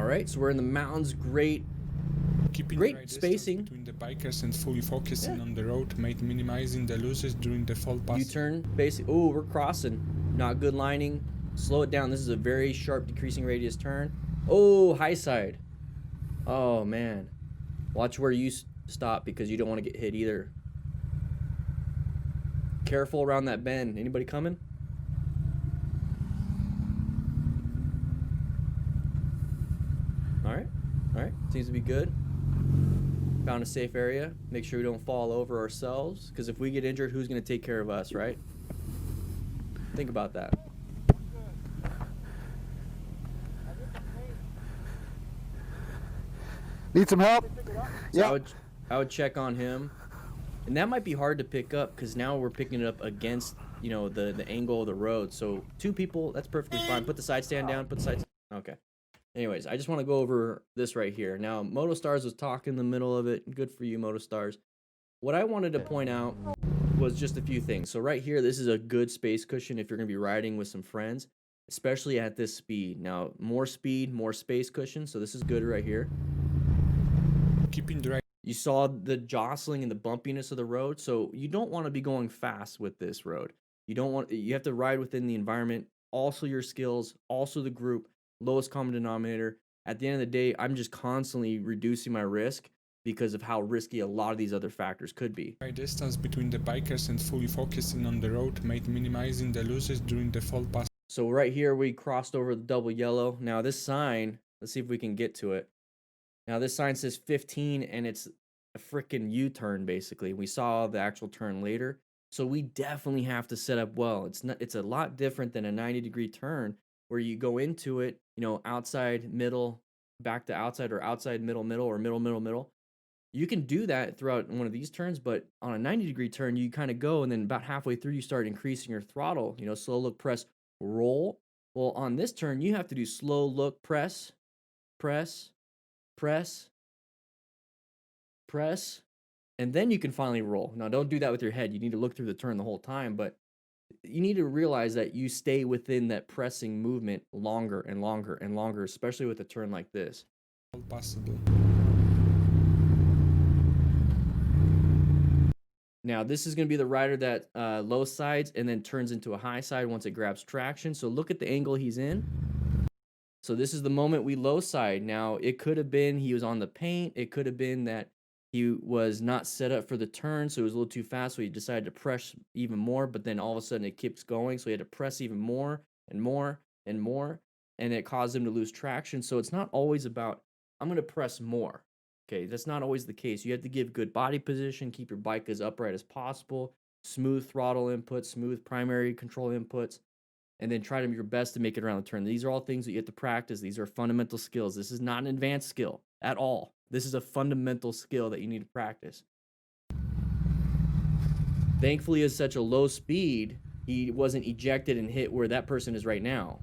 right, so we're in the mountains. Great great spacing between the bikers and fully focusing on the road, made minimizing the losses during the fall pass. U-turn, basically. Oh, we're crossing. Not good lining. Slow it down. This is a very sharp decreasing radius turn. Oh, high side. Oh, man. Watch where you stop because you don't want to get hit either. Careful around that bend. Anybody coming? All right. All right. Seems to be good. Found a safe area. Make sure we don't fall over ourselves, because if we get injured, who's going to take care of us, right? Think about that. Need some help? So yeah. I would check on him, and that might be hard to pick up because now we're picking it up against, you know, the angle of the road. So 2 people, that's perfectly fine. Put the side stand down. Put the side. Okay. Anyways, I just want to go over this right here. Now, MotoStars was talking in the middle of it. Good for you, MotoStars. What I wanted to point out was just a few things. So right here, this is a good space cushion if you're going to be riding with some friends, especially at this speed. Now, more speed, more space cushion. So this is good right here. Keeping direct. You saw the jostling and the bumpiness of the road. So you don't want to be going fast with this road. You have to ride within the environment, also your skills, also the group. Lowest common denominator. At the end of the day, I'm just constantly reducing my risk because of how risky a lot of these other factors could be. Distance between the bikers and fully focusing on the road, made minimizing the losses during the fall pass. So right here, we crossed over the double yellow. Now this sign, let's see if we can get to it. Now this sign says 15, and it's a freaking U-turn basically. We saw the actual turn later. So we definitely have to set up well. It's a lot different than a 90-degree turn, where you go into it, you know, outside, middle, back to outside, or outside, middle, middle, or middle, middle, middle. You can do that throughout one of these turns, but on a 90-degree turn, you kind of go, and then about halfway through, you start increasing your throttle, you know, slow look, press, roll. Well, on this turn, you have to do slow look, press, press, press, press, and then you can finally roll. Now, don't do that with your head. You need to look through the turn the whole time, but you need to realize that you stay within that pressing movement longer and longer and longer, especially with a turn like this. Possible. Now, this is going to be the rider that low sides and then turns into a high side once it grabs traction. So look at the angle he's in. So this is the moment we low side. Now, it could have been he was on the paint. It could have been that he was not set up for the turn, so it was a little too fast, so he decided to press even more, but then all of a sudden it keeps going, so he had to press even more and more and more, and it caused him to lose traction. So it's not always about, I'm going to press more. Okay, that's not always the case. You have to give good body position, keep your bike as upright as possible, smooth throttle inputs, smooth primary control inputs, and then try to do your best to make it around the turn. These are all things that you have to practice. These are fundamental skills. This is not an advanced skill at all. This is a fundamental skill that you need to practice. Thankfully, at such a low speed, he wasn't ejected and hit where that person is right now.